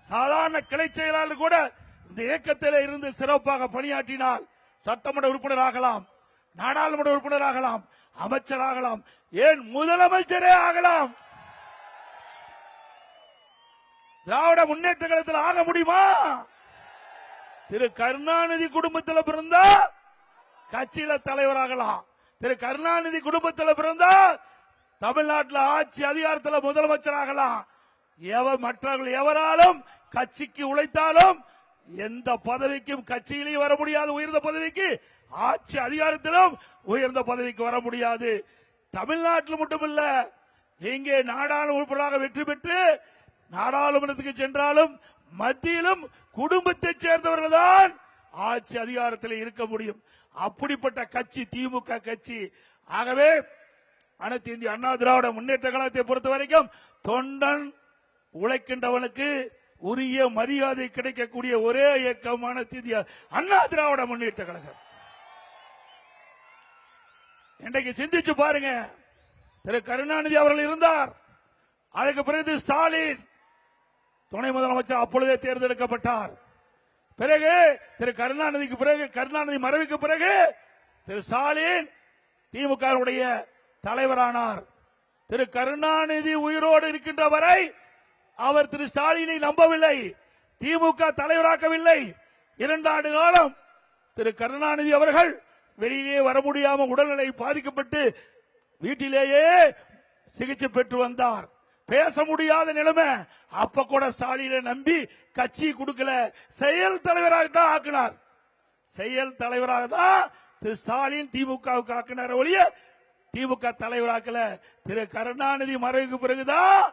சாதாரண கிளை செயலாளர் கூட இந்த இயக்கத்தில் இருந்து சிறப்பாக பணியாற்றினால் சட்டமன்ற உறுப்பினர் ஆகலாம், நாடாளுமன்ற உறுப்பினர் ஆகலாம், அமைச்சர் ஆகலாம், ஏன் முதலமைச்சரே ஆகலாம். திராவிட முன்னேற்ற கழகத்தில் ஆக முடியுமா? திரு கருணாநிதி குடும்பத்தில் பிறந்தா கட்சியில தலைவராகலாம். திரு கருணாநிதி குடும்பத்தில் பிறந்தா தமிழ்நாட்டில் ஆட்சி அதிகாரத்தில் முதலமைச்சராகலாம். மற்றவர்கள் எவராலும் கட்சிக்கு உழைத்தாலும் எந்த பதவிக்கும் கட்சியிலையும் வர முடியாது. உயர்ந்த பதவிக்கு ஆட்சி அதிகாரத்திலும் உயர்ந்த பதவிக்கு வர முடியாது. தமிழ்நாட்டில் மட்டுமல்ல, இங்கே நாடாளுமன்ற உறுப்பினராக வெற்றி பெற்று நாடாளுமன்றத்துக்கு சென்றாலும் மத்தியிலும் குடும்பத்தை சேர்ந்தவர்கள் தான் ஆட்சி அதிகாரத்தில் இருக்க முடியும். அப்படிப்பட்ட கட்சி திமுக கட்சி. ஆகவே அனைத்து இந்திய அண்ணா திராவிட முன்னேற்ற கழகத்தை பொறுத்த வரைக்கும் தொண்டன் உழைக்கின்றவனுக்கு உரிய மரியாதை கிடைக்கக்கூடிய ஒரே இயக்கமான இந்திய அண்ணா திராவிட முன்னேற்ற கழகம். இன்றைக்கு சிந்திச்சு பாருங்க. திரு கருணாநிதி அவர்கள் இருந்தார். அதுக்கு பிறகு ஸ்டாலின் துணை முதலமைச்சர் அப்பொழுதே தேர்ந்தெடுக்கப்பட்டார். பிறகு திரு கருணாநிதிக்கு பிறகு, கருணாநிதி மறைவுக்கு பிறகு திரு ஸ்டாலின் திமுக தலைவரானார். திரு கருணாநிதி உயிரோடு இருக்கின்ற வரை அவர் திரு ஸ்டாலினை நம்பவில்லை, திமுக தலைவராக்கவில்லை. 2 ஆண்டு காலம் திரு கருணாநிதி அவர்கள் வெளியிலே வர முடியாமல் உடல்நிலை பாதிக்கப்பட்டு வீட்டிலேயே சிகிச்சை பெற்று வந்தார். பேச முடியாத நிலைமை. அப்ப கூட ஸ்டாலினை நம்பி கட்சி கொடுக்கல, செயல் தலைவராக தான் ஆக்கினார். செயல் தலைவராக தான் திரு ஸ்டாலின் திமுகவுக்கு ஆக்கினார் ஒழிய திமுக தலைவராக்கல. திரு கருணாநிதி மறைவுக்கு பிறகுதான்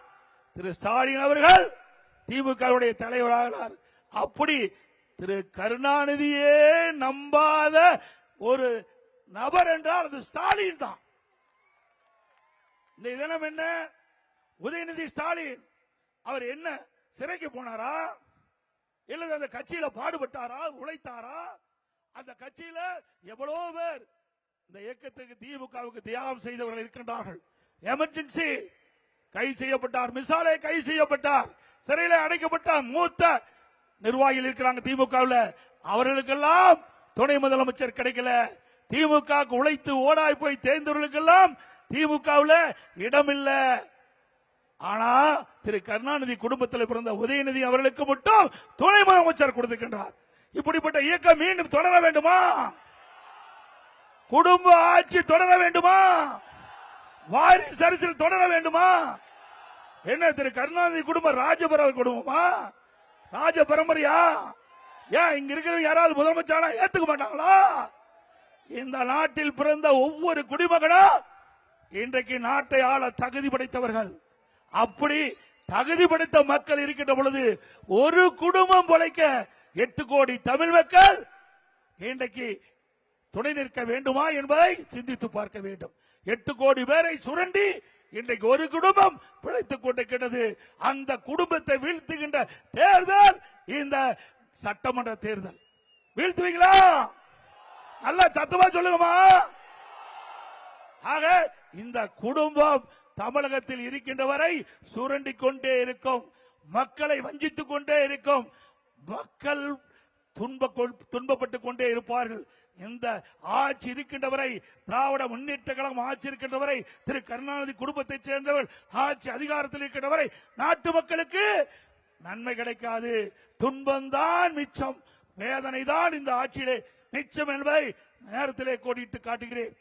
திரு ஸ்டாலின் அவர்கள் திமுக தலைவராகிறார். அப்படி திரு கருணாநிதியே நம்பாத ஒரு நபர் என்றால் அது ஸ்டாலின் தான். இந்த தினம் என்ன, உதயநிதி ஸ்டாலின் அவர் என்ன சிறைக்கு போனாரா, இல்ல அந்த கட்சியில பாடுபட்டாரா, உழைத்தாரா? அந்த கட்சியில எவ்வளவு பேர் இந்த இயக்கத்துக்கு திமுகவுக்கு தியாகம் செய்தவர்கள் இருக்கின்றார்கள். எமர்ஜென்சி கைது செய்யப்பட்டார், மிசாலே கைது செய்யப்பட்டார், சிறையில் அடைக்கப்பட்டார். மூத்த நிர்வாகிகள் இருக்கிறாங்க திமுகவில், அவர்களுக்கெல்லாம் துணை முதலமைச்சர் கிடைக்கல. திமுக உழைத்து ஓடாய் போய் தேர்ந்தவர்களுக்கெல்லாம் திமுகவில் இடமில்லை. ஆனா திரு கருணாநிதி குடும்பத்தில் பிறந்த உதயநிதி அவர்களுக்கு மட்டும் துணை முதலமைச்சர் கொடுத்திருக்கின்றார். இப்படிப்பட்ட இயக்கம் மீண்டும் தொடர வேண்டுமா? குடும்ப ஆட்சி தொடர வேண்டுமா? வாரிசு அரசியல் தொடர வேண்டுமா? என்ன திரு கருணாநிதி குடும்பம் ராஜபரம்பரை குடும்பமா, ராஜ பரம்பரையா? ஏன் இங்க இருக்கிற யாராவது முதலமைச்சர் ஏத்துக்க மாட்டாங்களா? இந்த நாட்டில் பிறந்த ஒவ்வொரு குடிமகனும் இன்றைக்கு நாட்டை ஆள தகுதி படைத்தவர்கள். அப்படி தகுதி படைத்த மக்கள் இருக்கின்ற பொழுது ஒரு குடும்பம் பொழைக்க 8 கோடி தமிழ் மக்கள் இன்றைக்கு துணை நிற்க வேண்டுமா என்பதை சிந்தித்து பார்க்க வேண்டும். 8 கோடி பேரை சுரண்டி இன்றைக்கு ஒரு குடும்பம் பிழைத்துக் கொண்டிருக்கிறது. அந்த குடும்பத்தை வீழ்த்துகின்ற தேர்தல் இந்த சட்டமன்ற தேர்தல். வீழ்த்துவீங்களா? நல்லா சத்தமா சொல்லுங்கம்மா. ஆக இந்த குடும்பம் தமிழகத்தில் இருக்கின்ற வரை சுரண்டி கொண்டே இருக்கும், மக்களை வஞ்சித்துக் கொண்டே இருக்கும், மக்கள் துன்பப்பட்டுக் கொண்டே இருப்பார்கள். இந்த ஆட்சி இருக்கின்ற வரை, திராவிட முன்னேற்ற கழகம் ஆட்சி இருக்கின்ற வரை, திரு கருணாநிதி குடும்பத்தை சேர்ந்தவர் ஆட்சி அதிகாரத்தில் இருக்கின்ற வரை நாட்டு மக்களுக்கு நன்மை கிடைக்காது. துன்பம்தான் மிச்சம், வேதனை தான் இந்த ஆட்சியிலே மிச்சம் என்பதை நேரத்திலே கோடிட்டு காட்டுகிறேன்.